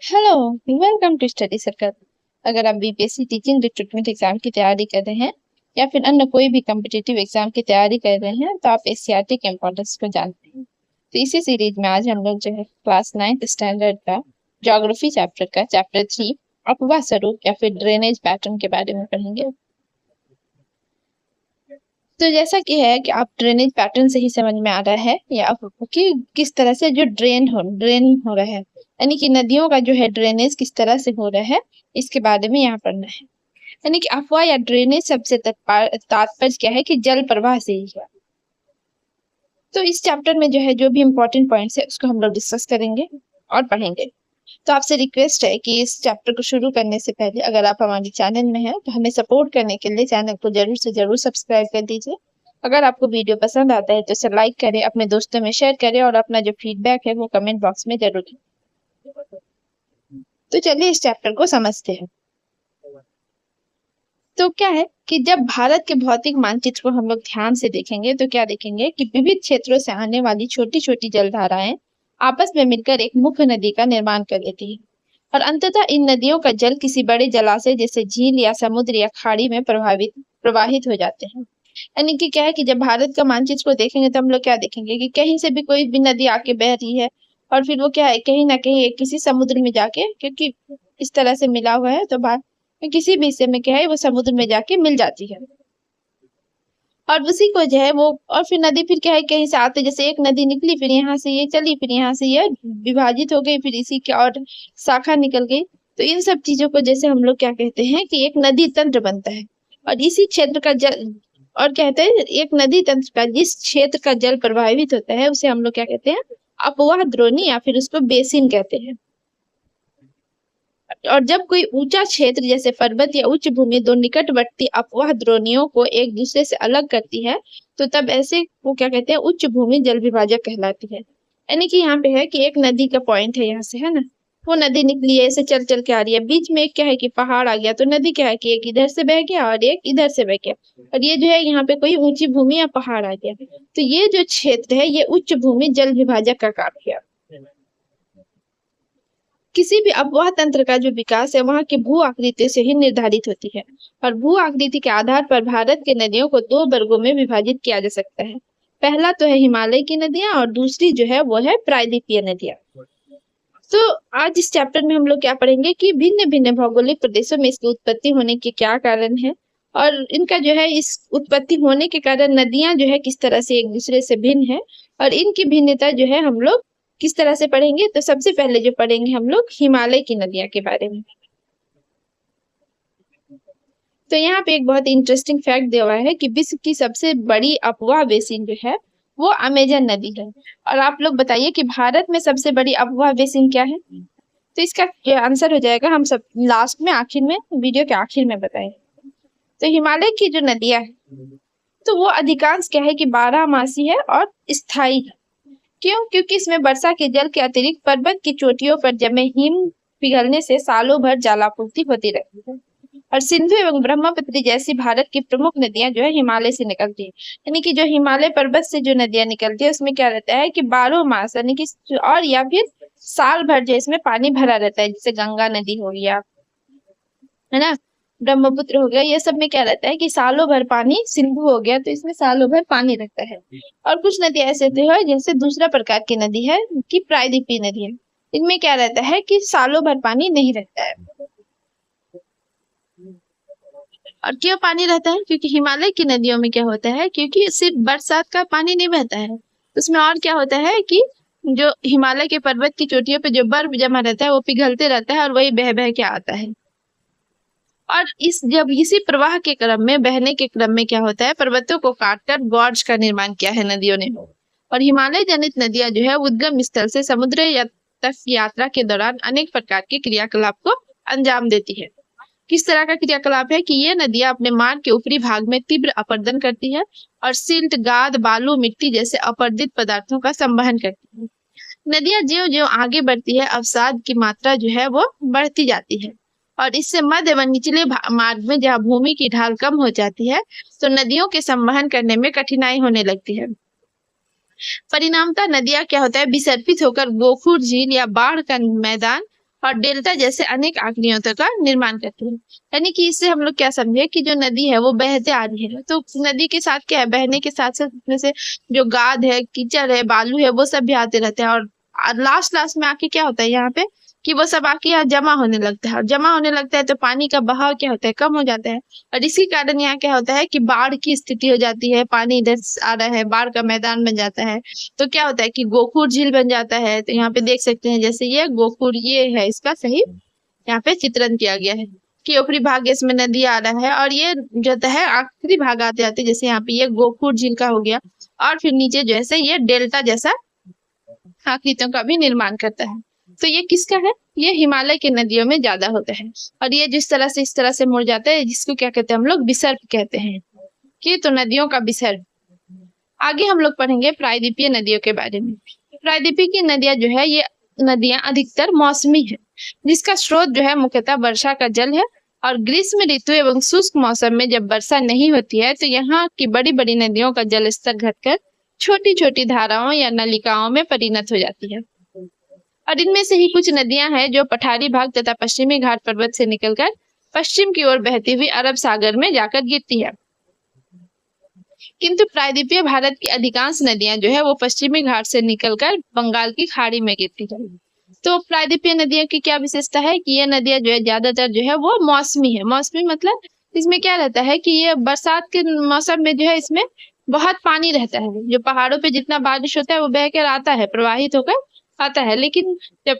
Hello, welcome to study circle. अगर आप BPSC teaching recruitment exam की तैयारी कर रहे हैं या फिर अन्य कोई भी कम्पिटिटिव एग्जाम की तैयारी कर रहे हैं तो आप एससीईआरटी के इम्पोर्टेंस को जानते हैं। तो इसी सीरीज में आज हम लोग जो है क्लास 9th स्टैंडर्ड का ज्योग्राफी चैप्टर का चैप्टर 3 अपवाह स्वरूप या फिर ड्रेनेज पैटर्न के बारे में पढ़ेंगे। तो जैसा कि है कि आप ड्रेनेज पैटर्न से ही समझ में आ रहा है या कि किस तरह से जो ड्रेन हो रहा है, यानी कि नदियों का जो है ड्रेनेज किस तरह से हो रहा है, इसके बारे में यहाँ पढ़ना है। यानी कि अफवाह या ड्रेनेज सबसे तात्पर्य क्या है कि जल प्रवाह से ही है। तो इस चैप्टर में जो है जो भी इम्पोर्टेंट पॉइंट्स है उसको हम लोग डिस्कस करेंगे और पढ़ेंगे। तो आपसे रिक्वेस्ट है कि इस चैप्टर को शुरू करने से पहले अगर आप हमारे चैनल में हैं तो हमें सपोर्ट करने के लिए चैनल को जरूर से जरूर सब्सक्राइब कर दीजिए। अगर आपको वीडियो पसंद आता है तो इसे लाइक करें, अपने दोस्तों में शेयर करें और अपना जो फीडबैक है वो कमेंट बॉक्स में जरूर दें। तो चलिए इस चैप्टर को समझते हैं। तो क्या है कि जब भारत के भौतिक मानचित्र को हम लोग ध्यान से देखेंगे तो क्या देखेंगे कि विविध क्षेत्रों से आने वाली छोटी छोटी जलधाराएं आपस में मिलकर एक मुख्य नदी का निर्माण कर लेती है और अंततः इन नदियों का जल किसी बड़े जलाशय जैसे झील या समुद्र या खाड़ी में प्रवाहित हो जाते हैं। यानी कि क्या है कि जब भारत का मानचित्र को देखेंगे तो हम लोग क्या देखेंगे कि कहीं से भी कोई भी नदी आके बह रही है और फिर वो क्या है कहीं ना कहीं किसी समुद्र में जाके, क्योंकि इस तरह से मिला हुआ है तो किसी भी हिस्से में क्या है वो समुद्र में जाके मिल जाती है और उसी को जो है वो और फिर नदी फिर क्या है कहीं से आते, जैसे एक नदी निकली फिर यहाँ से ये चली फिर यहाँ से ये विभाजित हो गई फिर इसी के और शाखा निकल गई। तो इन सब चीजों को जैसे हम लोग क्या कहते हैं कि एक नदी तंत्र बनता है और इसी क्षेत्र का जल और कहते हैं एक नदी तंत्र का जिस क्षेत्र का जल प्रभावित होता है उसे हम लोग क्या कहते हैं अपवाह द्रोणी या फिर उसको बेसिन कहते हैं। और जब कोई ऊंचा क्षेत्र जैसे पर्वत या उच्च भूमि दो निकटवर्ती अपवाह द्रोणियों को एक दूसरे से अलग करती है तो तब ऐसे को क्या कहते हैं उच्च भूमि जल विभाजक कहलाती है। यानी कि यहाँ पे है कि एक नदी का पॉइंट है यहाँ से, है ना, वो नदी निकली है ऐसे चल चल के आ रही है, बीच में क्या है कि पहाड़ आ गया तो नदी क्या है कि एक इधर से बह गया और एक इधर से बह गया और ये जो है यहाँ पे कोई ऊंची भूमि या पहाड़ आ गया तो ये जो क्षेत्र है ये उच्च भूमि जल विभाजक का काम किया। किसी भी अपवाह तंत्र का जो विकास है वहां की भू आकृति से ही निर्धारित होती है और भू आकृति के आधार पर भारत के नदियों को दो वर्गों में विभाजित किया जा सकता है। पहला तो है हिमालय की नदियां और दूसरी जो है वो है प्रायद्वीपीय नदियां। तो आज इस चैप्टर में हम लोग क्या पढ़ेंगे कि भिन्न भिन्न भौगोलिक प्रदेशों में इसकी उत्पत्ति होने के क्या कारण है और इनका जो है इस उत्पत्ति होने के कारण नदियां जो है किस तरह से एक दूसरे से भिन्न है और इनकी भिन्नता जो है हम लोग किस तरह से पढ़ेंगे। तो सबसे पहले जो पढ़ेंगे हम लोग हिमालय की नदियां के बारे में। तो यहाँ पे एक बहुत इंटरेस्टिंग फैक्ट दिया हुआ है कि विश्व की सबसे बड़ी अपवाह बेसिन जो है वो अमेजन नदी है। और आप लोग बताइए कि भारत में सबसे बड़ी अपवाह बेसिन क्या है। तो इसका आंसर हो जाएगा हम सब लास्ट में आखिर में वीडियो के आखिर में बताएंगे। तो हिमालय की जो नदियां है तो वो अधिकांश क्या है कि 12मासी है और स्थायी है। क्यों? क्योंकि इसमें वर्षा के जल के अतिरिक्त पर्वत की चोटियों पर जमे हिम पिघलने से सालों भर जलापूर्ति होती रहती है और सिंधु एवं ब्रह्मपुत्र जैसी भारत की प्रमुख नदियां जो है हिमालय से निकलती है। यानी कि जो हिमालय पर्वत से जो नदियां निकलती है उसमें क्या रहता है कि 12 मास यानी कि और या फिर साल भर जो इसमें पानी भरा रहता है, जैसे गंगा नदी हो गया, है ना, ब्रह्मपुत्र हो गया, ये सब में क्या रहता है कि सालों भर पानी, सिंधु हो गया तो इसमें सालों भर पानी रहता है। और कुछ नदी ऐसे है जैसे दूसरा प्रकार की नदी है कि प्रायद्वीपीय नदी है, इनमें क्या रहता है कि सालों भर पानी नहीं रहता है। और क्यों पानी रहता है? क्योंकि हिमालय की नदियों में क्या होता है, क्योंकि सिर्फ बरसात का पानी नहीं बहता है, उसमें और क्या होता है कि जो हिमालय के पर्वत की चोटियों पे जो बर्फ जमा रहता है वो पिघलते रहता है और वही बह बह के आता है। और जब इसी प्रवाह के क्रम में बहने के क्रम में क्या होता है, पर्वतों को काटकर गॉर्ज का निर्माण किया है नदियों ने। और हिमालय जनित नदियां जो है उद्गम स्थल से समुद्र या तट यात्रा के दौरान अनेक प्रकार के क्रियाकलाप को अंजाम देती है। किस तरह का क्रियाकलाप है कि ये नदियां अपने मार्ग के ऊपरी भाग में तीव्र अपरदन करती है और सिल्ट, गाद, बालू, मिट्टी जैसे अपरदित पदार्थों का संवहन करती है। नदियां ज्यों ज्यों आगे बढ़ती है अवसाद की मात्रा जो है वो बढ़ती जाती है और इससे मध्य व निचले मार्ग में जहाँ भूमि की ढाल कम हो जाती है तो नदियों के संवहन करने में कठिनाई होने लगती है। परिणामतः नदियां क्या होता है विसर्पित होकर गोखुर झील या बाढ़ का मैदान और डेल्टा जैसे अनेक आकृतियों का निर्माण करती है। यानी कि इससे हम लोग क्या समझे कि जो नदी है वो बहते आ रही है, तो नदी के साथ क्या है, बहने के साथ साथ उसमें से जो गाद है, कीचड़ है, बालू है, वो सब भी आते रहते हैं। और लास्ट लास्ट में आके क्या होता है यहाँ पे कि वो सब आके यहाँ जमा होने लगता है, और जमा होने लगता है तो पानी का बहाव क्या होता है, कम हो जाता है। और इसी कारण यहाँ क्या होता है कि बाढ़ की स्थिति हो जाती है, पानी इधर आ रहा है, बाढ़ का मैदान बन जाता है। तो क्या होता है कि गोखुर झील बन जाता है। तो यहाँ पे देख सकते हैं, जैसे ये गोखुर, ये है इसका सही यहाँ पे चित्रण किया गया है कि ऊपरी भाग इसमें नदी आ रहा है, और ये जो है आखिरी भाग आते आते जैसे यहाँ पे ये गोखुर झील का हो गया, और फिर नीचे जैसे ये डेल्टा जैसा आकृतियों का भी निर्माण करता है। तो ये किसका है, ये हिमालय की नदियों में ज्यादा होता है। और ये जिस तरह से इस तरह से मुड़ जाता है, जिसको क्या कहते हैं हम लोग, विसर्प कहते हैं कि तो नदियों का विसर्प। आगे हम लोग पढ़ेंगे प्रायद्वीपीय नदियों के बारे में। प्रायद्वीपीय की नदियां जो है, ये नदियां अधिकतर मौसमी है, जिसका स्रोत जो है मुख्यतः वर्षा का जल है। और ग्रीष्म ऋतु एवं शुष्क मौसम में जब वर्षा नहीं होती है तो यहाँ की बड़ी बड़ी नदियों का जल स्तर घटकर छोटी छोटी धाराओं या नलिकाओं में परिणत हो जाती है। और इनमें से ही कुछ नदियां हैं जो पठारी भाग तथा पश्चिमी घाट पर्वत से निकलकर पश्चिम की ओर बहती हुई अरब सागर में जाकर गिरती है। किंतु प्रायद्वीपीय भारत की अधिकांश नदियां जो है वो पश्चिमी घाट से निकलकर बंगाल की खाड़ी में गिरती है। तो प्रायद्वीपीय नदियों की क्या विशेषता है कि ये नदियां जो है ज्यादातर जो है वो मौसमी है। मौसमी मतलब इसमें क्या रहता है कि ये बरसात के मौसम में जो है इसमें बहुत पानी रहता है, जो पहाड़ों पे जितना बारिश होता है वो बह कर आता है, प्रवाहित होकर आता है। लेकिन जब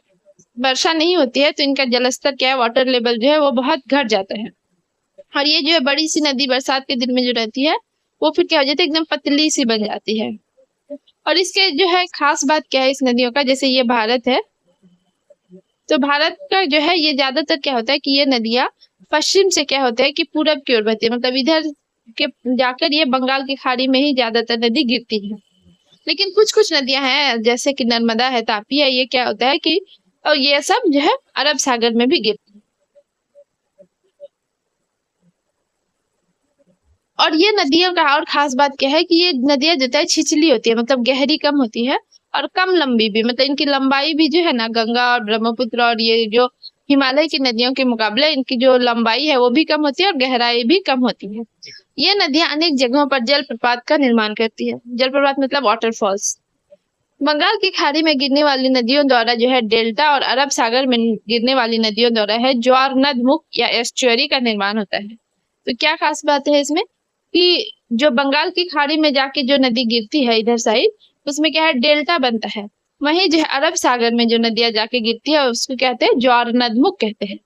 वर्षा नहीं होती है तो इनका जलस्तर क्या है, वाटर लेवल जो है वो बहुत घट जाता है। और ये जो है बड़ी सी नदी बरसात के दिन में जो रहती है वो फिर क्या हो जाती है, एकदम पतली सी बन जाती है। और इसके जो है खास बात क्या है इस नदियों का, जैसे ये भारत है, तो भारत का जो है ये ज्यादातर क्या होता है कि ये नदियां पश्चिम से क्या होता है कि पूरब की ओर बहती है, मतलब इधर के जाकर ये बंगाल की खाड़ी में ही ज्यादातर नदी गिरती है। लेकिन कुछ कुछ नदियां हैं जैसे कि नर्मदा है, तापी है, ये क्या होता है कि और ये सब जो है अरब सागर में भी गिरती है। और ये नदियों का और खास बात क्या है कि ये नदियां जो है छिछली होती है, मतलब गहरी कम होती है, और कम लंबी भी, मतलब इनकी लंबाई भी जो है ना, गंगा और ब्रह्मपुत्र और ये जो हिमालय की नदियों के मुकाबले इनकी जो लंबाई है वो भी कम होती है और गहराई भी कम होती है। ये नदियां अनेक जगहों पर जलप्रपात का निर्माण करती है। जलप्रपात मतलब वाटरफॉल्स। बंगाल की खाड़ी में गिरने वाली नदियों द्वारा जो है डेल्टा, और अरब सागर में गिरने वाली नदियों द्वारा है ज्वार नद मुख या एस्चुअरी का निर्माण होता है। तो क्या खास बात है इसमें कि जो बंगाल की खाड़ी में जाके जो नदी गिरती है इधर साइड, उसमें क्या है डेल्टा बनता है। वहीं जो है अरब सागर में जो नदियां जाके गिरती है उसको कहते हैं ज्वार नदमुख कहते हैं।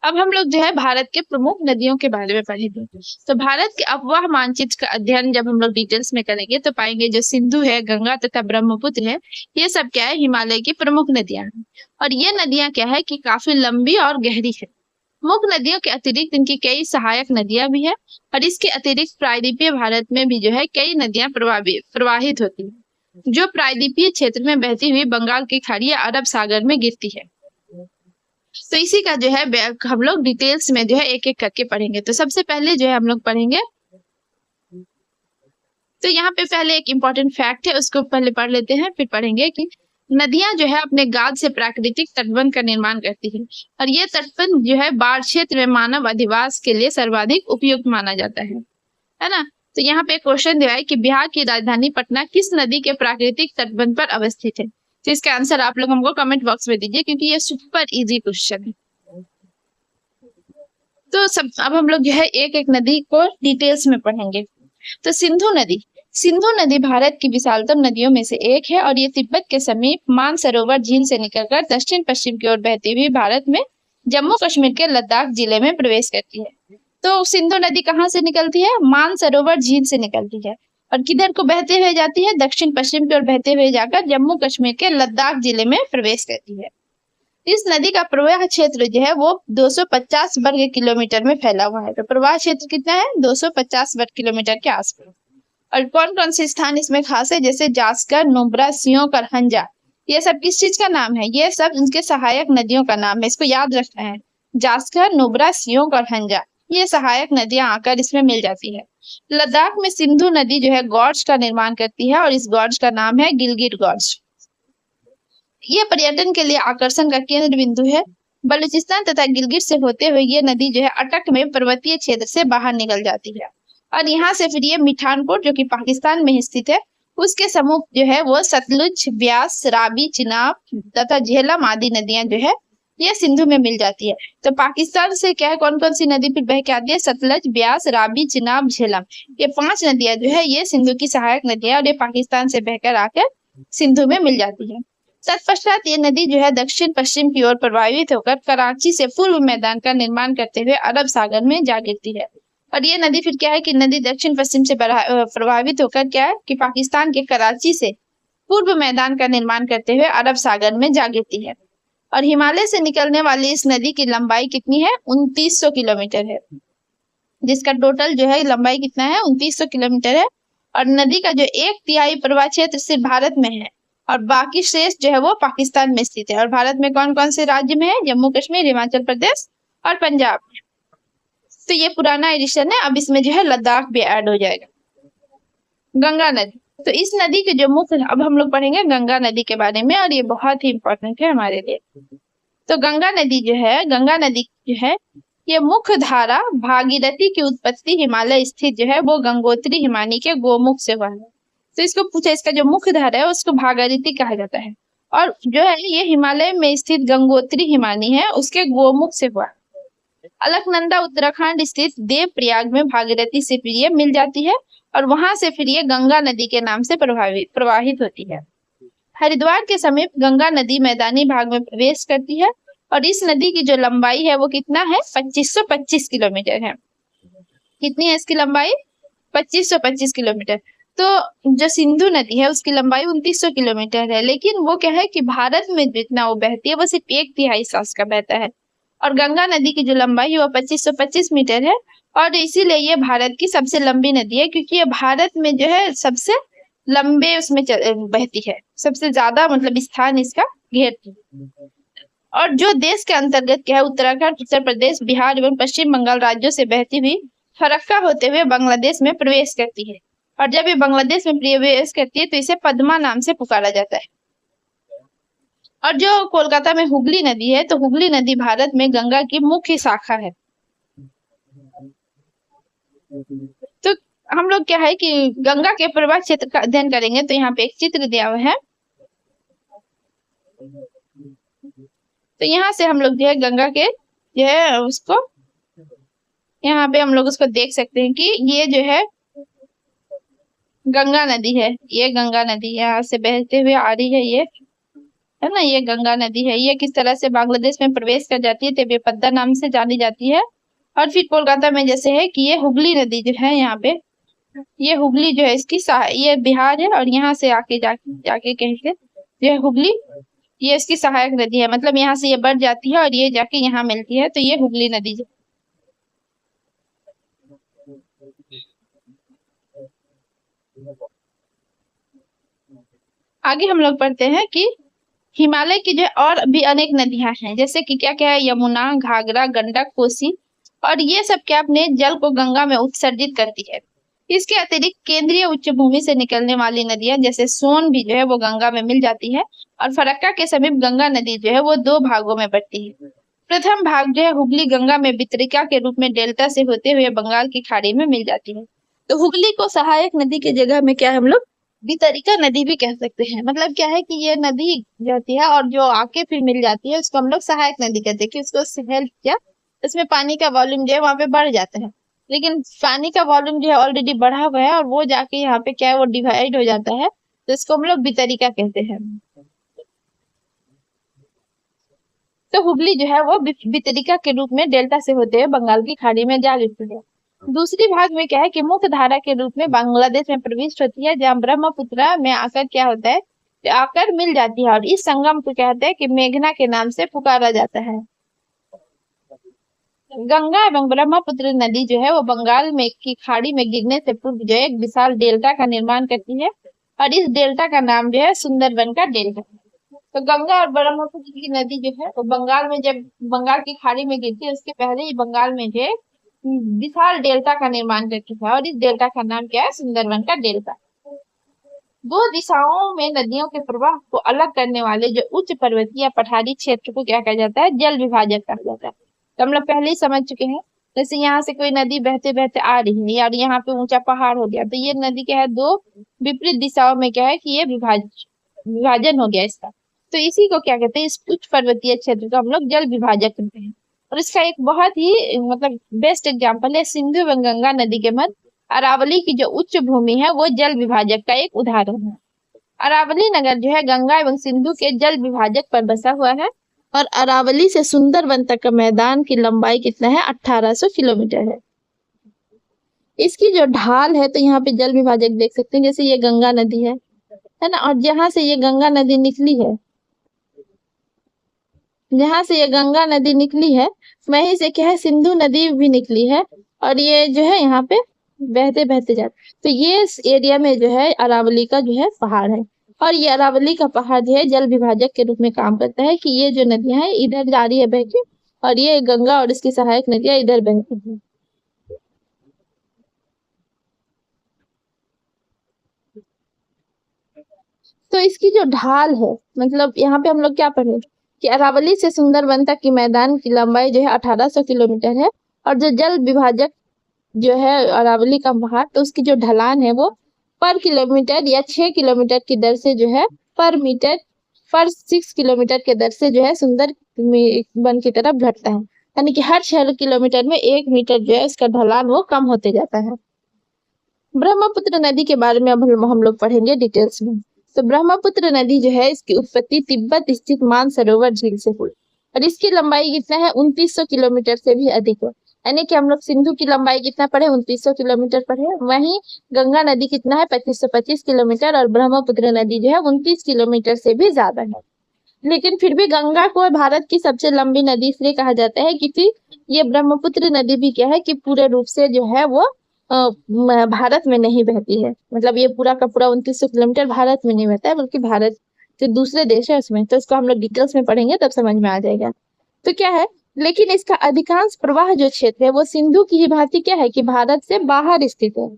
अब हम लोग जो है भारत के प्रमुख नदियों के बारे में पढ़ेंगे। तो भारत के अफवाह मानचित्र का अध्ययन जब हम लोग डिटेल्स में करेंगे तो पाएंगे जो सिंधु है, गंगा तथा ब्रह्मपुत्र है, ये सब क्या है, हिमालय की प्रमुख नदियां हैं। और ये नदियां क्या है कि काफी लंबी और गहरी है। मुख्य नदियों के अतिरिक्त इनकी कई सहायक नदियां भी है, और इसके अतिरिक्त प्रायद्वीपीय भारत में भी जो है कई नदियां प्रवाहित होती है, जो प्रायद्वीपीय क्षेत्र में बहती हुई बंगाल की खाड़ी या अरब सागर में गिरती है। तो इसी का जो है हम लोग डिटेल्स में जो है एक एक करके पढ़ेंगे। तो सबसे पहले जो है हम लोग पढ़ेंगे, तो यहाँ पे पहले एक इम्पोर्टेंट फैक्ट है उसको पहले पढ़ लेते हैं, फिर पढ़ेंगे कि नदियां जो है अपने गाद से प्राकृतिक तटबंध का निर्माण करती है, और ये तटबंध जो है बाढ़ क्षेत्र में मानव अधिवास के लिए सर्वाधिक उपयुक्त माना जाता है ना। तो यहाँ पे क्वेश्चन दिया है कि बिहार की राजधानी पटना किस नदी के प्राकृतिक तटबंध पर अवस्थित है। तो इसका आंसर आप लोग हमको कमेंट बॉक्स में दीजिए, क्योंकि ये सुपर इजी क्वेश्चन है। तो सब अब हम लोग जो है एक एक नदी को डिटेल्स में पढ़ेंगे। तो सिंधु नदी भारत की विशालतम नदियों में से एक है, और ये तिब्बत के समीप मानसरोवर झील से निकलकर दक्षिण पश्चिम की ओर बहती हुई भारत में जम्मू कश्मीर के लद्दाख जिले में प्रवेश करती है। तो सिंधु नदी कहाँ से निकलती है, मानसरोवर झील से निकलती है, और किधर को बहते हुए जाती है, दक्षिण पश्चिम की ओर बहते हुए जाकर जम्मू कश्मीर के लद्दाख जिले में प्रवेश करती है। इस नदी का प्रवाह क्षेत्र जो है वो 250 वर्ग किलोमीटर में फैला हुआ है। तो प्रवाह क्षेत्र कितना है, 250 वर्ग किलोमीटर के आसपास। और कौन कौन से स्थान इसमें खास है, जैसे जास्कर, नुब्रा, सियोक और हंजा, ये सब किस चीज का नाम है, ये सब इनके सहायक नदियों का नाम है, इसको याद रखना है। जास्कर, नुब्रा, सियोक और हंजा, ये सहायक नदियां आकर इसमें मिल जाती है। लद्दाख में सिंधु नदी जो है गॉर्ज का निर्माण करती है, और इस गॉर्ज का नाम है गिलगिट गॉर्ज। ये पर्यटन के लिए आकर्षण का केंद्र बिंदु है। बलूचिस्तान तथा गिलगित से होते हुए ये नदी जो है अटक में पर्वतीय क्षेत्र से बाहर निकल जाती है और यहाँ से फिर ये मिठानपुर जो कि पाकिस्तान में स्थित है उसके समूह जो है वो सतलुज, ब्यास, रावी, चिनाब तथा झेलम आदि नदियां जो है ये सिंधु में मिल जाती है। तो पाकिस्तान से क्या है, कौन कौन सी नदी फिर बह के आती है? सतलज, ब्यास, रावी, चिनाब, झेलम। ये 5 नदियां जो है ये सिंधु की सहायक नदियां और ये पाकिस्तान से बहकर आकर सिंधु में मिल जाती है। तत्पश्चात ये नदी जो है दक्षिण पश्चिम की ओर प्रवाहित होकर कराची से पूर्व मैदान का निर्माण करते हुए अरब सागर में जा गिरती है। और ये नदी फिर क्या है कि नदी दक्षिण पश्चिम से प्रभावित होकर क्या है कि पाकिस्तान के कराची से पूर्व मैदान का निर्माण करते हुए अरब सागर में जा गिरती है। और हिमालय से निकलने वाली इस नदी की लंबाई कितनी है? 2900 किलोमीटर है, जिसका टोटल जो है लंबाई कितना है? 2900 किलोमीटर है। और नदी का जो 1/3 प्रवाह क्षेत्र सिर्फ भारत में है और बाकी शेष जो है वो पाकिस्तान में स्थित है। और भारत में कौन कौन से राज्य में है? जम्मू कश्मीर, हिमाचल प्रदेश और पंजाब। तो ये पुराना एडिशन है, अब इसमें जो है लद्दाख भी ऐड हो जाएगा। गंगा नदी, तो इस नदी के जो मुख्य, अब हम लोग पढ़ेंगे गंगा नदी के बारे में और ये बहुत ही इंपॉर्टेंट है हमारे लिए। तो गंगा नदी जो है, गंगा नदी जो है ये मुख्य धारा भागीरथी की उत्पत्ति हिमालय स्थित जो है वो गंगोत्री हिमानी के गोमुख से हुआ है। तो इसको पूछा, इसका जो मुख्य धारा है उसको भागीरथी कहा जाता है और जो है ये हिमालय में स्थित गंगोत्री हिमानी है उसके गोमुख से हुआ। अलकनंदा उत्तराखंड स्थित देवप्रयाग में भागीरथी से फिर ये मिल जाती है और वहां से फिर ये गंगा नदी के नाम से प्रवाहित होती है। हरिद्वार के समीप गंगा नदी मैदानी भाग में प्रवेश करती है और इस नदी की जो लंबाई है वो कितना है? 2525 किलोमीटर है। कितनी है इसकी लंबाई? 2525 किलोमीटर। तो जो सिंधु नदी है उसकी लंबाई 2900 किलोमीटर है, लेकिन वो क्या है कि भारत में जितना वो बहती है वो सिर्फ 1/3 सांस का बहता है। और गंगा नदी की जो लंबाई है वो 2525 मीटर है और इसीलिए ये भारत की सबसे लंबी नदी है, क्योंकि ये भारत में जो है सबसे लंबे उसमें बहती है, सबसे ज्यादा मतलब स्थान इसका घेरती है। और जो देश के अंतर्गत क्या है, उत्तराखंड, उत्तर प्रदेश, बिहार एवं पश्चिम बंगाल राज्यों से बहती हुई फरक्का होते हुए बांग्लादेश में प्रवेश करती है। और जब ये बांग्लादेश में प्रवेश करती है तो इसे पद्मा नाम से पुकारा जाता है। और जो कोलकाता में हुगली नदी है, तो हुगली नदी भारत में गंगा की मुख्य शाखा है। तो हम लोग क्या है कि गंगा के प्रवाह क्षेत्र का अध्ययन करेंगे, तो यहाँ पे एक चित्र दिया हुआ है। तो यहाँ से हम लोग जो है गंगा के जो है उसको यहाँ पे हम लोग उसको देख सकते हैं कि ये जो है गंगा नदी है, ये गंगा नदी यहाँ से बहते हुए आ रही है, ये है ना, ये गंगा नदी है। ये किस तरह से बांग्लादेश में प्रवेश कर जाती है तो बेपद्दा नाम से जानी जाती है। और फिर कोलकाता में जैसे है कि ये हुगली नदी जो है, यहाँ पे ये हुगली जो है इसकी ये बिहार है और यहाँ से आके जाके कहीं से ये हुगली, ये इसकी सहायक नदी है, मतलब यहाँ से ये बढ़ जाती है और ये जाके यहाँ मिलती है, तो ये हुगली नदी। आगे हम लोग पढ़ते हैं कि हिमालय की जो और भी अनेक नदियां हैं, जैसे कि क्या क्या है? यमुना, घाघरा, गंडक, कोसी। और ये सब क्या अपने जल को गंगा में उत्सर्जित करती है। इसके अतिरिक्त केंद्रीय उच्च भूमि से निकलने वाली नदियां जैसे सोन भी जो है वो गंगा में मिल जाती है। और फरक्का के समीप गंगा नदी जो है वो 2 भागों में बढ़ती है। प्रथम भाग जो है हुगली गंगा में वितरिका के रूप में डेल्टा से होते हुए बंगाल की खाड़ी में मिल जाती है। तो हुगली को सहायक नदी की जगह में क्या हम लोग वितरिका नदी भी कह सकते हैं। मतलब क्या है कि ये नदी जाती है और जो आके फिर मिल जाती है उसको हम लोग सहायक नदी कहते हैं, कि उसको हेल्प किया, इसमें पानी का वॉल्यूम जो है वहां पे बढ़ जाता है। लेकिन पानी का वॉल्यूम जो है ऑलरेडी बढ़ा हुआ है और वो जाके यहाँ पे क्या है वो डिवाइड हो जाता है, तो इसको हम लोग वितरिका कहते हैं। तो हुगली जो है वो वितरिका के रूप में डेल्टा से होते हुए बंगाल की खाड़ी में जा गिरती है। दूसरी भाग में क्या है कि मुख्य धारा के रूप में बांग्लादेश में प्रविष्ट होती है, जहाँ ब्रह्मपुत्र में आकर क्या होता है, आकर मिल जाती है और इस संगम को कहते हैं कि मेघना के नाम से पुकारा जाता है। गंगा एवं ब्रह्मपुत्र नदी जो है वो बंगाल में की खाड़ी में गिरने से पूर्व जो है एक विशाल डेल्टा का निर्माण करती है और इस डेल्टा का नाम जो है सुंदरबन का डेल्टा। तो गंगा और ब्रह्मपुत्र की नदी जो है वो बंगाल में, जब बंगाल की खाड़ी में गिरती है उसके पहले ही बंगाल में जो है विशाल डेल्टा का निर्माण करती है और इस डेल्टा का नाम क्या है? सुंदरबन का डेल्टा। दो दिशाओं में नदियों के प्रवाह को अलग करने वाले जो उच्च पर्वतीय या पठारी क्षेत्र को क्या कहा जाता है? जल विभाजक कहा जाता है। तो हम लोग पहले ही समझ चुके हैं। जैसे यहाँ से कोई नदी बहते बहते आ रही है और यहाँ पे ऊंचा पहाड़ हो गया, तो ये नदी क्या है, दो विपरीत दिशाओं में क्या है कि ये विभाजन हो गया इसका। तो इसी को क्या कहते हैं, इस उच्च पर्वतीय क्षेत्र को हम लोग जल विभाजक कहते हैं। और इसका एक बहुत ही मतलब बेस्ट एग्जाम्पल है सिंधु एवं गंगा नदी के मध्य अरावली की जो उच्च भूमि है, वो जल विभाजक का एक उदाहरण है। अरावली नगर जो है गंगा एवं सिंधु के जल विभाजक पर बसा हुआ है। और अरावली से सुंदरबन तक का मैदान की लंबाई कितना है? 1800 किलोमीटर है। इसकी जो ढाल है, तो यहाँ पे जल विभाजक देख सकते हैं, जैसे ये गंगा नदी है ना, और जहां से ये गंगा नदी निकली है, जहां से ये गंगा नदी निकली है, वहीं से क्या है, सिंधु नदी भी निकली है। और ये जो है यहाँ पे बहते बहते जाते, तो ये इस एरिया में जो है अरावली का जो है पहाड़ है। और ये अरावली का पहाड़ जो है जल विभाजक के रूप में काम करता है कि ये जो नदियां हैं इधर जा रही है बह के, और ये गंगा और इसकी सहायक नदियां इधर बह रही है। तो इसकी जो ढाल है, मतलब यहाँ पे हम लोग क्या पढ़े कि अरावली से सुंदरबन तक की मैदान की लंबाई जो है 1800 किलोमीटर है। और जो जल विभाजक जो है अरावली का पहाड़, तो उसकी जो ढलान है वो पर किलोमीटर या 6 किलोमीटर की दर से जो है पर मीटर पर 6 किलोमीटर के दर से जो है सुंदर वन की तरफ घटता है। यानी कि हर 6 किलोमीटर में 1 मीटर जो है इसका ढलान वो कम होते जाता है। ब्रह्मपुत्र नदी के बारे में अब हम लोग पढ़ेंगे डिटेल्स में। तो ब्रह्मपुत्र नदी जो है इसकी उत्पत्ति तिब्बत स्थित मानसरोवर झील से हुई। और इसकी लंबाई कितना है? 2900 किलोमीटर से भी अधिक है। यानी कि हम लोग सिंधु की लंबाई कितना पढ़े? 2900 किलोमीटर पढ़े। वहीं गंगा नदी कितना है? 2525 किलोमीटर। और ब्रह्मपुत्र नदी जो है 29 किलोमीटर से भी ज्यादा है। लेकिन फिर भी गंगा को भारत की सबसे लंबी नदी इसलिए कहा जाता है क्योंकि ये ब्रह्मपुत्र नदी भी क्या है कि पूरे रूप से जो है वो भारत में नहीं बहती है। मतलब ये पूरा का पूरा 2900 किलोमीटर भारत में नहीं बहता है, बल्कि भारत जो दूसरे देश है उसमें। तो इसको हम लोग डिटेल्स में पढ़ेंगे तब समझ में आ जाएगा। तो क्या है, लेकिन इसका अधिकांश प्रवाह जो क्षेत्र है वो सिंधु की ही भांति क्या है कि भारत से बाहर स्थित है।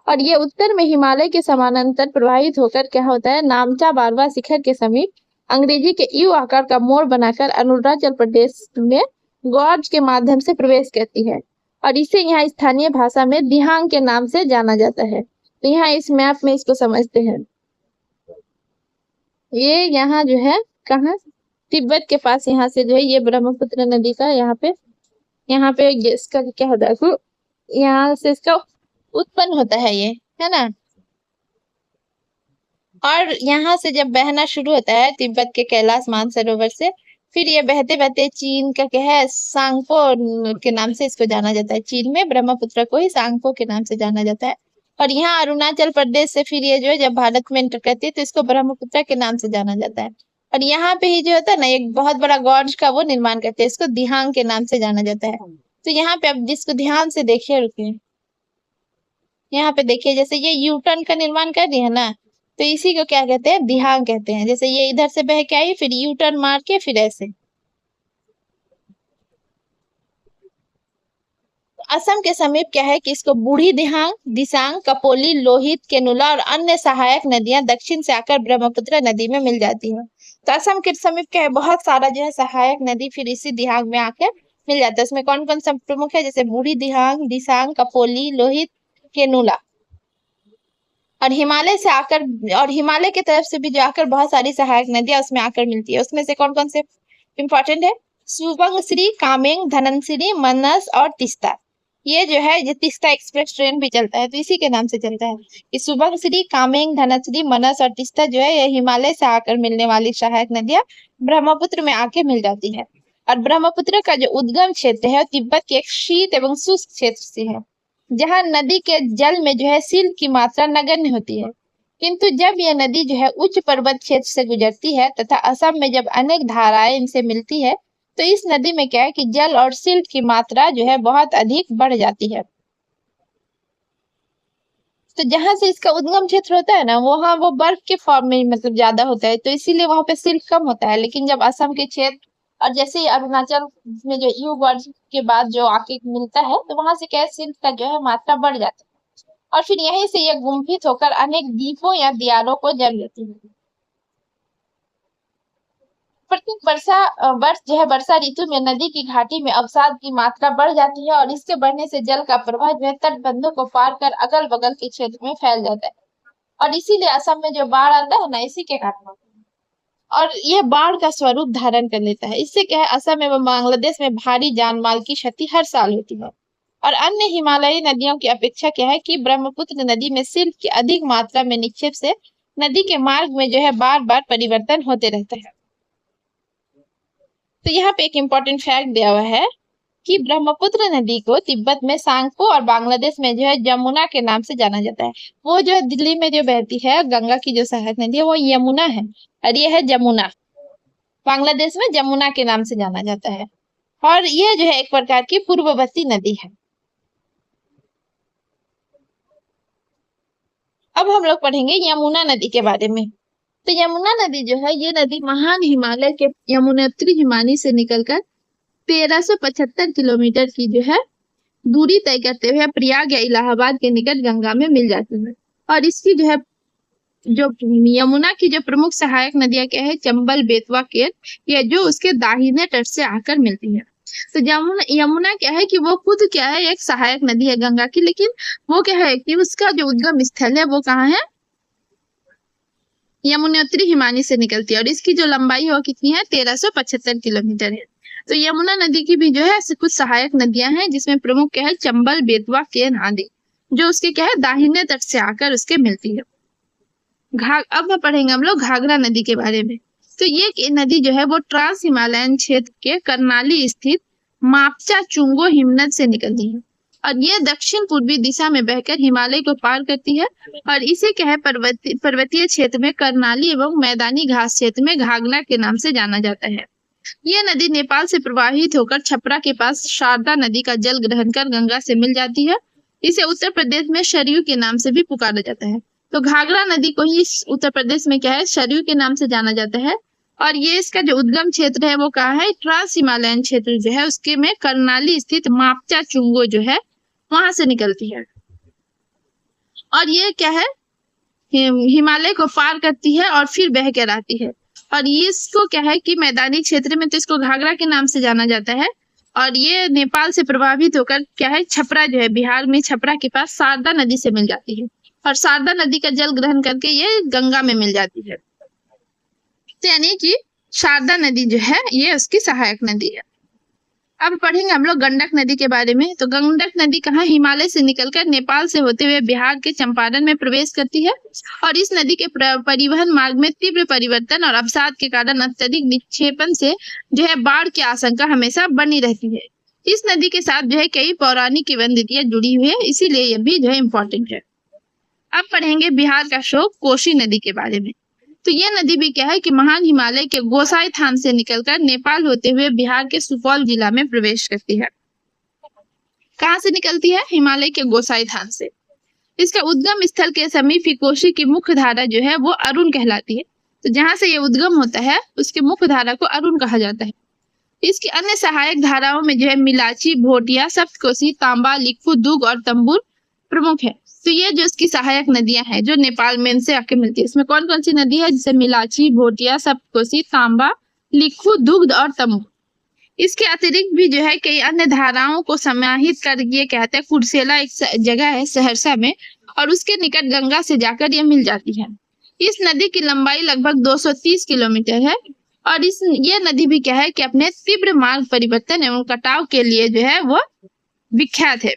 और ये उत्तर में हिमालय के समानांतर प्रवाहित होकर क्या होता है, नामचा बारवा शिखर के समीप अंग्रेजी के यू आकार का मोड़ बनाकर अरुणाचल प्रदेश में गॉर्ज के माध्यम से प्रवेश करती है। और इसे यहाँ स्थानीय भाषा में दिहांग के नाम से जाना जाता है। तो यहाँ इस मैप में इसको समझते हैं। ये यहाँ जो है कहाँ, तिब्बत के पास, यहाँ से जो है ये ब्रह्मपुत्र नदी का यहाँ पे इसका क्या होता है, यहाँ से इसका उत्पन्न होता है ये, है ना। और यहाँ से जब बहना शुरू होता है तिब्बत के कैलाश मानसरोवर से, फिर ये बहते बहते चीन का क्या है, सांगपो के नाम से इसको जाना जाता है। चीन में ब्रह्मपुत्र को ही सांगपो के नाम से जाना जाता है। और यहाँ अरुणाचल प्रदेश से फिर ये जो है जब भारत में एंटर करती है तो इसको ब्रह्मपुत्र के नाम से जाना जाता है। और यहाँ पे ही जो होता है ना, एक बहुत बड़ा गॉर्ज का वो निर्माण करते हैं, इसको दिहांग के नाम से जाना जाता है। तो यहाँ पे अब जिसको ध्यान से देखिए, रुकिए, यहाँ पे देखिए जैसे ये यू टर्न का निर्माण कर रही है ना, तो इसी को क्या कहते हैं, दिहांग कहते हैं। जैसे ये इधर से बह के आई, फिर यू टर्न मार के फिर ऐसे। असम के समीप क्या है कि इसको बूढ़ी दिहांग, दिसांग, कपोली, लोहित, केनुला और अन्य सहायक नदियां दक्षिण से आकर ब्रह्मपुत्र नदी में मिल जाती हैं। तो असम के समीप क्या है, बहुत सारा जो है सहायक नदी फिर इसी दिहांग में आकर मिल जाता है। उसमें कौन कौन सा प्रमुख है, जैसे बूढ़ी दिहांग, दिसांग, कपोली, लोहित, केनुला। और हिमालय से आकर, और हिमालय की तरफ से भी जो आकर बहुत सारी सहायक नदियां उसमें आकर मिलती है। उसमें से कौन कौन से इंपॉर्टेंट है, सुबनसिरी, कामेंग, धनसिरी, मनस और तीस्ता। ये जो है ये तीस्ता एक्सप्रेस ट्रेन भी चलता है, तो इसी के नाम से चलता है। ये सुबनसिरी, कामेंग, धनसिरी, मनस और तीस्ता जो है ये हिमालय से आकर मिलने वाली सहायक नदियां ब्रह्मपुत्र में आके मिल जाती है। और ब्रह्मपुत्र का जो उद्गम क्षेत्र है तिब्बत के एक शीत एवं शुष्क क्षेत्र से है, जहाँ नदी के जल में जो है सिल्क की मात्रा नगण्य होती है। किंतु जब यह नदी जो है उच्च पर्वत क्षेत्र से गुजरती है तथा असम में जब अनेक धाराएं इनसे मिलती है, तो इस नदी में क्या है कि जल और सिल्क की मात्रा जो है बहुत अधिक बढ़ जाती है। तो जहां से इसका उद्गम क्षेत्र होता है ना, वहां वो बर्फ के फॉर्म में मतलब ज्यादा होता है, तो इसीलिए वहां पे सिल्क कम होता है। लेकिन जब असम के क्षेत्र और जैसे ही अरुणाचल में जो यू वर्ड के बाद जो आके मिलता है, तो वहां से क्या है, सिल्क का जो है मात्रा बढ़ जाता है। और फिर यहीं से ये गुम्फित होकर अनेक द्वीपों या दियारों को जन्म देती है। प्रत्येक वर्ष जो है वर्षा ऋतु में नदी की घाटी में अवसाद की मात्रा बढ़ जाती है और इसके बढ़ने से जल का प्रवाह जो है तटबंधों को पार कर अगल बगल के क्षेत्र में फैल जाता है और इसीलिए असम में जो बाढ़ आता है ना, इसी के कारण होता है। और ये बाढ़ का स्वरूप धारण कर लेता है। इससे क्या है, असम एवं बांग्लादेश में भारी जान माल की क्षति हर साल होती है। और अन्य हिमालयी नदियों की अपेक्षा क्या है कि ब्रह्मपुत्र नदी में सिल्क की अधिक मात्रा में निक्षेप से नदी के मार्ग में जो है बार बार परिवर्तन होते रहता है। तो यहाँ पे एक इम्पोर्टेंट फैक्ट दिया हुआ है कि ब्रह्मपुत्र नदी को तिब्बत में सांगपो और बांग्लादेश में जो है जमुना के नाम से जाना जाता है। वो जो है दिल्ली में जो बहती है गंगा की जो सहायक नदी है वो यमुना है और ये है जमुना। बांग्लादेश में जमुना के नाम से जाना जाता है और ये जो है एक प्रकार की पूर्ववर्ती नदी है। अब हम लोग पढ़ेंगे यमुना नदी के बारे में। तो यमुना नदी जो है ये नदी महान हिमालय के यमुनोत्री हिमानी से निकलकर 1375 किलोमीटर की जो है दूरी तय करते हुए प्रयाग या इलाहाबाद के निकट गंगा में मिल जाती है। और इसकी जो है जो यमुना की जो प्रमुख सहायक नदियां क्या है, चंबल, बेतवा, केर, ये जो उसके दाहिने तट से आकर मिलती है। तो यमुना क्या है कि वो खुद क्या है एक सहायक नदी है गंगा की, लेकिन वो क्या है कि उसका जो उद्गम स्थल है वो कहाँ है, यमुनोत्री हिमानी से निकलती है और इसकी जो लंबाई है वो कितनी है, 1375 किलोमीटर है। तो यमुना नदी की भी जो है कुछ सहायक नदियां हैं जिसमें प्रमुख क्या है चंबल, बेतवा, केन आदि, जो उसके क्या है दाहिने तट से आकर उसके मिलती है। अब पढ़ेंगे हम लोग घाघरा नदी के बारे में। तो ये नदी जो है वो ट्रांस हिमालयन क्षेत्र के करनाली स्थित मापचा चुंगो हिमनद से निकलती है और ये दक्षिण पूर्वी दिशा में बहकर हिमालय को पार करती है और इसे क्या है पर्वतीय क्षेत्र में करनाली एवं मैदानी घास क्षेत्र में घाघरा के नाम से जाना जाता है। ये नदी नेपाल से प्रवाहित होकर छपरा के पास शारदा नदी का जल ग्रहण कर गंगा से मिल जाती है। इसे उत्तर प्रदेश में सरयू के नाम से भी पुकारा जाता है। तो घाघरा नदी को ही उत्तर प्रदेश में क्या है सरयू के नाम से जाना जाता है और ये इसका जो उद्गम क्षेत्र है वो कहाँ है, ट्रांस हिमालयन क्षेत्र जो है उसके में करनाली स्थित मापचा चुंगो जो है वहां से निकलती है और ये क्या है हिमालय को पार करती है और फिर बह कर आती है। और ये इसको क्या है कि मैदानी क्षेत्र में तो इसको घाघरा के नाम से जाना जाता है और ये नेपाल से प्रभावित होकर क्या है छपरा जो है बिहार में छपरा के पास शारदा नदी से मिल जाती है और शारदा नदी का जल ग्रहण करके ये गंगा में मिल जाती है। तो यानी कि शारदा नदी जो है ये उसकी सहायक नदी है। अब पढ़ेंगे हम लोग गंडक नदी के बारे में। तो गंडक नदी कहाँ, हिमालय से निकलकर नेपाल से होते हुए बिहार के चंपारण में प्रवेश करती है और इस नदी के परिवहन मार्ग में तीव्र परिवर्तन और अवसाद के कारण अत्यधिक निक्षेपण से जो है बाढ़ की आशंका हमेशा बनी रहती है। इस नदी के साथ जो है कई पौराणिक किंवदंतियां जुड़ी हुई है, इसीलिए यह भी जो है इम्पोर्टेंट है। अब पढ़ेंगे बिहार का शोक कोसी नदी के बारे में। तो ये नदी भी क्या है कि महान हिमालय के गोसाईथान से निकलकर नेपाल होते हुए बिहार के सुपौल जिला में प्रवेश करती है। कहाँ से निकलती है, हिमालय के गोसाईथान से। इसका उद्गम स्थल के समीप ही कोसी की मुख्य धारा जो है वो अरुण कहलाती है। तो जहां से ये उद्गम होता है उसकी मुख्य धारा को अरुण कहा जाता है। इसकी अन्य सहायक धाराओं में जो है मिलाची, भोटिया, सप्तकोशी, तांबा, लिखू, दुग और तंबूर प्रमुख है। तो ये जो इसकी सहायक नदियां हैं जो नेपाल में इनसे आके मिलती है, इसमें कौन कौन सी नदी है, जैसे मिलाची, भोटिया, सप्तकोशी, तांबा, लिखू, दुग्ध और तंबू। इसके अतिरिक्त भी जो है कई अन्य धाराओं को समाहित कर ये कहते हैं कुर्सेला एक जगह है सहरसा में और उसके निकट गंगा से जाकर ये मिल जाती है। इस नदी की लंबाई लगभग 230 किलोमीटर है और ये नदी भी क्या है कि अपने तीव्र मार्ग परिवर्तन एवं कटाव के लिए जो है वो विख्यात है।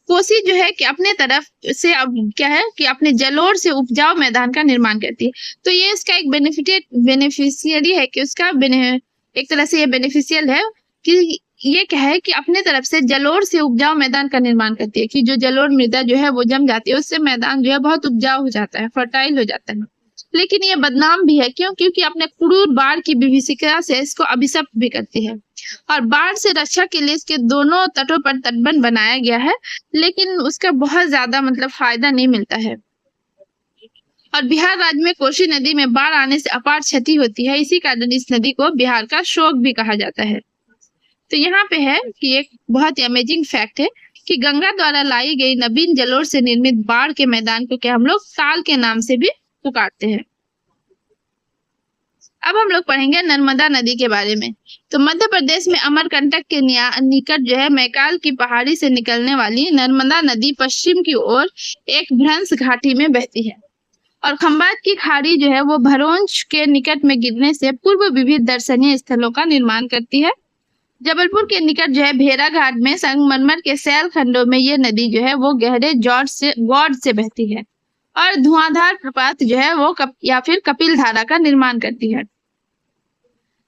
कोसी जो है कि अपने तरफ से अब क्या है कि अपने जलोढ़ से उपजाऊ मैदान का निर्माण करती है। तो ये इसका एक बेनिफिशियरी है कि उसका एक तरह से ये बेनिफिशियल है कि ये क्या है कि अपने तरफ से जलोढ़ से उपजाऊ मैदान का निर्माण करती है कि जो जलोढ़ मृदा जो है वो जम जाती है, उससे मैदान जो है बहुत उपजाऊ हो जाता है, फर्टाइल हो जाता है। लेकिन ये बदनाम भी है, क्यों? क्योंकि अपने क्रूर बाढ़ की विभीषिका से इसको अभिशप्त भी करती है और बाढ़ से रक्षा के लिए इसके दोनों तटों पर तटबंध बनाया गया है, लेकिन उसका बहुत ज्यादा मतलब फायदा नहीं मिलता है। और बिहार राज्य में कोसी नदी में बाढ़ आने से अपार क्षति होती है, इसी कारण इस नदी को बिहार का शोक भी कहा जाता है। तो यहाँ पे है कि एक बहुत ही अमेजिंग फैक्ट है कि गंगा द्वारा लाई गई नवीन जलोढ़ से निर्मित बाढ़ के मैदान को क्या हम लोग ताल के नाम से भी पुकारते हैं। अब हम लोग पढ़ेंगे नर्मदा नदी के बारे में। तो मध्य प्रदेश में अमरकंटक के निकट जो है मैकाल की पहाड़ी से निकलने वाली नर्मदा नदी पश्चिम की ओर एक भ्रंश घाटी में बहती है और खंबात की खाड़ी जो है वो भरोंज के निकट में गिरने से पूर्व विविध दर्शनीय स्थलों का निर्माण करती है। जबलपुर के निकट जो है भेड़ा घाट में संगमरमर के शैल खंडों में ये नदी जो है वो गहरे गौड़ से बहती है और धुआंधार प्रपात जो है वो या फिर कपिल धारा का निर्माण करती है।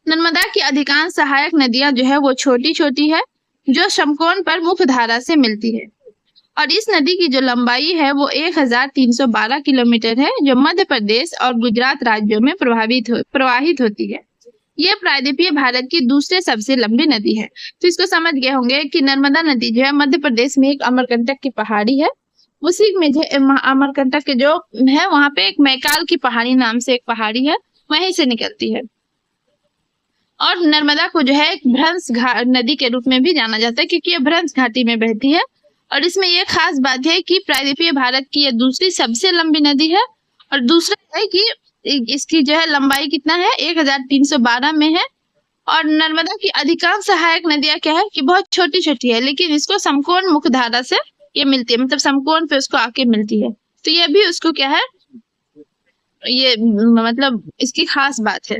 नर्मदा की अधिकांश सहायक नदियां जो है वो छोटी छोटी है जो समकोण पर मुख्य धारा से मिलती है और इस नदी की जो लंबाई है वो 1312 किलोमीटर है जो मध्य प्रदेश और गुजरात राज्यों में प्रवाहित होती है। ये प्रायद्वीपीय भारत की दूसरे सबसे लंबी नदी है। तो इसको समझ गए होंगे कि नर्मदा नदी जो है मध्य प्रदेश में एक अमरकंटक की पहाड़ी है, उसी में जो अमरकंटक के जो है वहां पे एक मैकाल की पहाड़ी नाम से एक पहाड़ी है, वहीं से निकलती है। और नर्मदा को जो है एक भ्रंश नदी के रूप में भी जाना जाता है क्योंकि ये भ्रंश घाटी में बहती है और इसमें ये खास बात है कि प्रायद्वीपीय भारत की ये दूसरी सबसे लंबी नदी है और दूसरा है कि इसकी जो है लंबाई कितना है 1312 में है। और नर्मदा की अधिकांश सहायक नदियां क्या है कि बहुत छोटी छोटी है लेकिन इसको समकोण मुख्य धारा से ये मिलती है, मतलब समकोण पे उसको आके मिलती है। तो ये भी उसको क्या है, ये मतलब इसकी खास बात है।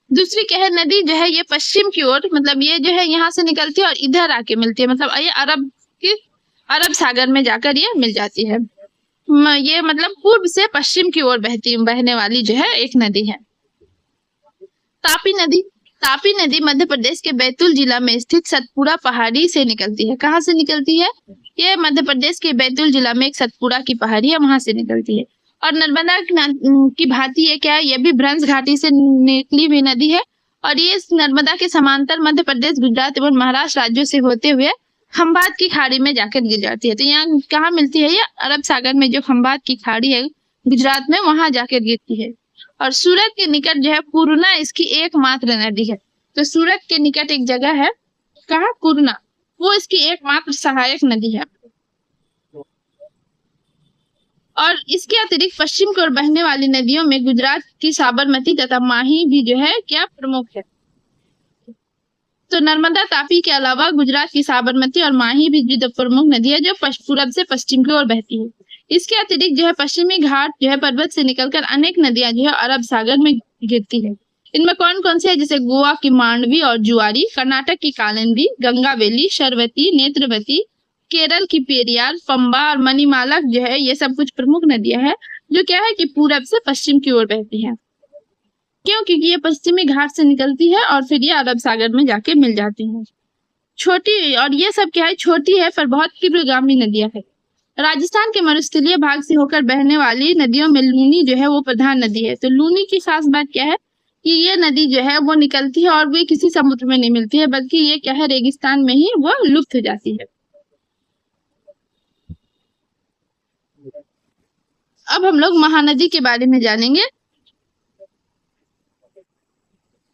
दूसरी क्या है, नदी जो है ये पश्चिम की ओर, मतलब ये जो है यहाँ से निकलती है और इधर आके मिलती है, मतलब ये अरब सागर में जाकर ये मिल जाती है। ये मतलब पूर्व से पश्चिम की ओर बहने वाली जो है एक नदी है। तापी नदी मध्य प्रदेश के बैतूल जिला में स्थित सतपुड़ा पहाड़ी से निकलती है। कहाँ से निकलती है? ये मध्य प्रदेश के बैतूल जिला में एक सतपुड़ा की पहाड़ी है, वहां से निकलती है। और नर्मदा की भांति ये क्या है, ये भी भ्रंश घाटी से निकली हुई नदी है और ये नर्मदा के समांतर मध्य प्रदेश, गुजरात एवं महाराष्ट्र राज्यों से होते हुए खंबात की खाड़ी में जाकर गिर जाती है। तो यहाँ कहाँ मिलती है? ये अरब सागर में जो खंबात की खाड़ी है गुजरात में, वहां जाकर गिरती है। और सूरत के निकट जो है पूर्णा इसकी एकमात्र नदी है। तो सूरत के निकट एक जगह है, कहाँ? पूर्णा, वो इसकी एकमात्र सहायक नदी है। और इसके अतिरिक्त पश्चिम की ओर बहने वाली नदियों में गुजरात की साबरमती तथा माही भी जो है क्या प्रमुख है। तो नर्मदा, तापी के अलावा गुजरात की साबरमती और माही भी जो प्रमुख नदी है जो पूरब से पश्चिम की ओर बहती है। इसके अतिरिक्त जो है पश्चिमी घाट जो है पर्वत से निकलकर अनेक नदियां जो है अरब सागर में गिरती है। इनमें कौन कौन से है? जैसे गोवा की मांडवी और जुआरी, कर्नाटक की कालिंदी, गंगावेली, शरवती, नेत्रवती, केरल की पेरियार, पंबा और मणिमाला जो है ये सब कुछ प्रमुख नदियां हैं जो क्या है कि पूरब से पश्चिम की ओर बहती हैं। क्यों? क्योंकि ये पश्चिमी घाट से निकलती है और फिर ये अरब सागर में जाके मिल जाती है। छोटी, और ये सब क्या है, छोटी है पर बहुत तीव्रगामी नदियां है। राजस्थान के मरुस्थलीय भाग से होकर बहने वाली नदियों में लूनी जो है वो प्रधान नदी है। तो लूनी की खास बात क्या है कि ये नदी जो है वो निकलती है और वो किसी समुद्र में नहीं मिलती है, बल्कि ये क्या है, रेगिस्तान में ही वो लुप्त हो जाती है। अब हम लोग महानदी के बारे में जानेंगे।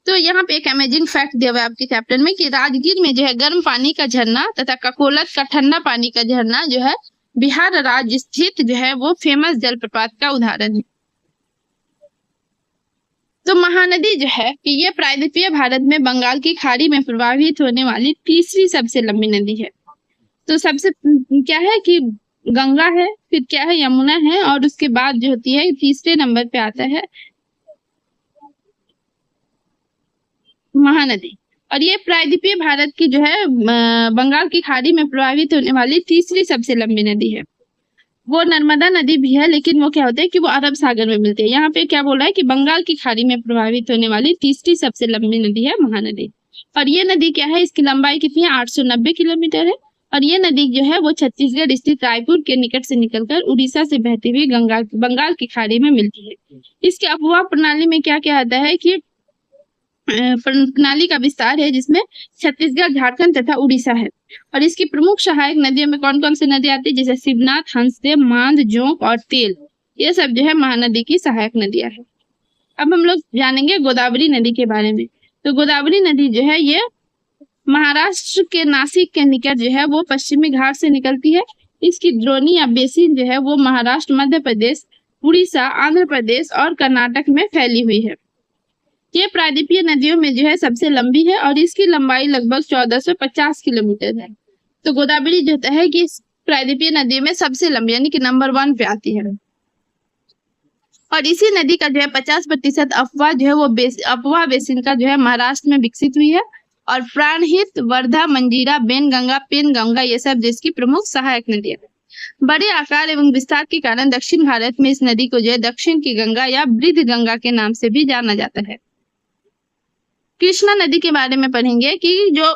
तो यहाँ पे एक अमेजिंग फैक्ट दिया हुआ है आपके चैप्टर में कि राजगीर में जो है गर्म पानी का झरना तथा ककोलत का ठंडा पानी का झरना जो है बिहार राज्य स्थित जो है वो फेमस जलप्रपात का उदाहरण है। तो महानदी जो है कि ये प्रायद्वीपीय भारत में बंगाल की खाड़ी में प्रवाहित होने वाली तीसरी सबसे लंबी नदी है। तो सबसे क्या है कि गंगा है, फिर क्या है, यमुना है, और उसके बाद जो होती है तीसरे नंबर पे आता है महानदी। और ये प्रायद्वीपीय भारत की जो है बंगाल की खाड़ी में प्रवाहित होने वाली तीसरी सबसे लंबी नदी है। वो नर्मदा नदी भी है लेकिन वो क्या होता है कि वो अरब सागर में मिलती है। यहाँ पे क्या बोला है कि बंगाल की खाड़ी में प्रवाहित होने वाली तीसरी सबसे लंबी नदी है महानदी। और ये नदी क्या है, इसकी लंबाई कितनी है? 890 किलोमीटर है। और ये नदी जो है वो छत्तीसगढ़ स्थित रायपुर के निकट से निकलकर उड़ीसा से बहती हुई बंगाल की खाड़ी में मिलती है। इसके अपवाह प्रणाली में क्या क्या आता है कि प्रणाली का विस्तार है जिसमें छत्तीसगढ़, झारखंड तथा उड़ीसा है। और इसकी प्रमुख सहायक नदियों में कौन कौन सी नदी आती है? जैसे शिवनाथ, हंसदेव, मांद, जोंक और तेल, ये सब जो है महानदी की सहायक नदियां है। अब हम लोग जानेंगे गोदावरी नदी के बारे में। तो गोदावरी नदी जो है ये महाराष्ट्र के नासिक के निकट जो है वो पश्चिमी घाट से निकलती है। इसकी द्रोणी या बेसिन जो है वो महाराष्ट्र, मध्य प्रदेश, उड़ीसा, आंध्र प्रदेश और कर्नाटक में फैली हुई है। ये प्रायद्वीपीय नदियों में जो है सबसे लंबी है और इसकी लंबाई लगभग 1450 किलोमीटर है। तो गोदावरी जो है कि प्रायद्वीपीय नदी में सबसे लंबी यानी कि नंबर 1 पे आती है। और इसी नदी का जो है 50% अफवाह जो है वो अफवाह बेसिन का जो है महाराष्ट्र में विकसित हुई है। और प्राणहित, वर्धा, मंजीरा, बेनगंगा, पेनगंगा ये सब देश की प्रमुख सहायक नदियां हैं। बड़े आकार एवं विस्तार के कारण दक्षिण भारत में इस नदी को जो है दक्षिण की गंगा या वृद्ध गंगा के नाम से भी जाना जाता है। कृष्णा नदी के बारे में पढ़ेंगे कि जो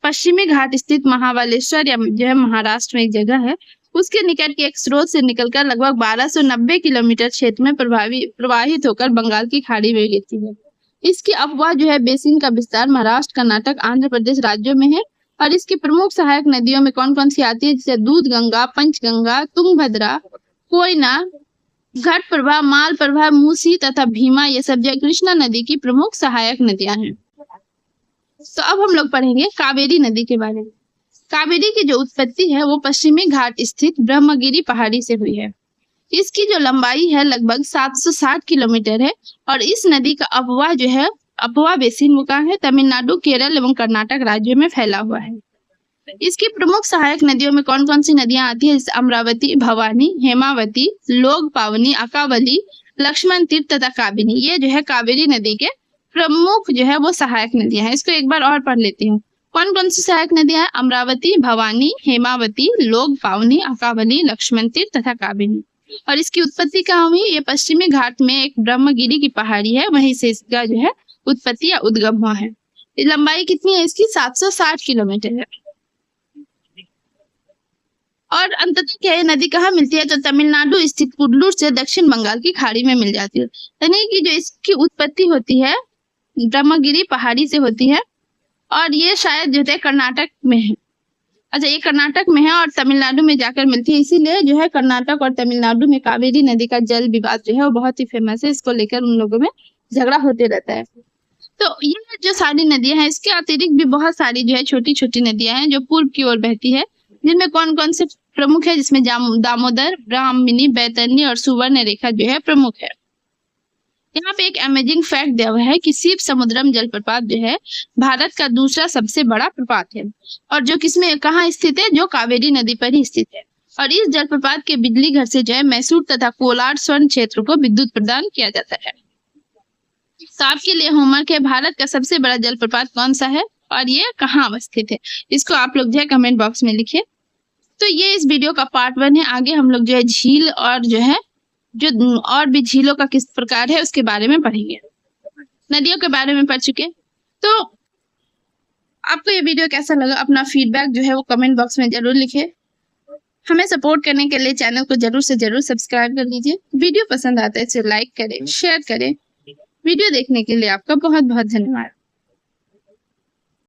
पश्चिमी घाट स्थित महाबलेश्वर या जो है महाराष्ट्र में एक जगह है, उसके निकट के एक स्रोत से निकलकर लगभग 1290 किलोमीटर क्षेत्र में प्रवाहित होकर बंगाल की खाड़ी में गिरती है। इसकी अफवाह जो है बेसिन का विस्तार महाराष्ट्र, कर्नाटक, आंध्र प्रदेश राज्यों में है। और इसकी प्रमुख सहायक नदियों में कौन कौन सी आती है, जैसे दूध गंगा, पंचगंगा, तुंगभद्रा, कोयना, घटप्रभा, मालप्रभा, मूसी तथा भीमा, ये सब जो कृष्णा नदी की प्रमुख सहायक नदियां हैं। तो अब हम लोग पढ़ेंगे कावेरी नदी के बारे में। कावेरी की जो उत्पत्ति है वो पश्चिमी घाट स्थित ब्रह्मगिरी पहाड़ी से हुई है। इसकी जो लंबाई है लगभग 760 किलोमीटर है। और इस नदी का अफवाह जो है अफवाह बेसिन वो कहाँ है, तमिलनाडु, केरल एवं कर्नाटक राज्यों में फैला हुआ है। इसकी प्रमुख सहायक नदियों में कौन कौन सी नदियां आती है, जैसे अमरावती, भवानी, हेमावती, लोग पावनी, अकावली, लक्ष्मण तीर्थ तथा काबिनी, ये जो है कावेरी नदी के प्रमुख जो है वो सहायक नदियां हैं। इसको एक बार और पढ़ लेती हूँ। कौन कौन सी सहायक नदियां हैं, अमरावती, भवानी, हेमावती, लोग पावनी, अकावली, लक्ष्मण तीर्थ तथा काबिनी। और इसकी उत्पत्ति कहाँ हुई, ये पश्चिमी घाट में एक ब्रह्मगिरी की पहाड़ी है, वहीं से इसका जो है उत्पत्ति या उद्गम हुआ है। लंबाई कितनी है इसकी, 760 किलोमीटर है। और अंततः क्या ये नदी कहाँ मिलती है, तो तमिलनाडु स्थित कुडलूर से दक्षिण बंगाल की खाड़ी में मिल जाती है। यानी कि जो इसकी उत्पत्ति होती है ब्रह्मगिरी पहाड़ी से होती है। और ये शायद जो है कर्नाटक में है। अच्छा, ये कर्नाटक में है और तमिलनाडु में जाकर मिलती है। इसीलिए जो है कर्नाटक और तमिलनाडु में कावेरी नदी का जल विवाद जो है वो बहुत ही फेमस है। इसको लेकर उन लोगों में झगड़ा होते रहता है। तो ये जो सारी नदियां हैं, इसके अतिरिक्त भी बहुत सारी जो है छोटी छोटी नदियां हैं जो पूर्व की ओर बहती है, जिनमें कौन कौन से प्रमुख है, जिसमें दामोदर, ब्राह्मणी, बैतरणी और सुवर्ण रेखा जो है प्रमुख है। यहाँ पे एक अमेजिंग फैक्ट दिया हुआ है कि शिव समुद्रम जलप्रपात जो है भारत का दूसरा सबसे बड़ा प्रपात है। और जो किसमें कहाँ स्थित है, जो कावेरी नदी पर ही स्थित है। और इस जलप्रपात के बिजली घर से जो है मैसूर तथा कोलार स्वर्ण क्षेत्र को विद्युत प्रदान किया जाता है। तो आपके लिए होमवर्क है, भारत का सबसे बड़ा जलप्रपात कौन सा है और ये कहाँ अवस्थित है, इसको आप लोग जो है कमेंट बॉक्स में लिखिए। तो ये इस वीडियो का पार्ट 1 है। आगे हम लोग जो है झील और जो है जो और भी झीलों का किस प्रकार है उसके बारे में पढ़ेंगे। नदियों के बारे में पढ़ चुके। तो आपको ये वीडियो कैसा लगा, अपना फीडबैक जो है वो कमेंट बॉक्स में जरूर लिखिए। हमें सपोर्ट करने के लिए चैनल को जरूर से जरूर सब्सक्राइब कर लीजिए। वीडियो पसंद आता है इसे लाइक करें, शेयर करें। वीडियो देखने के लिए आपका बहुत बहुत धन्यवाद।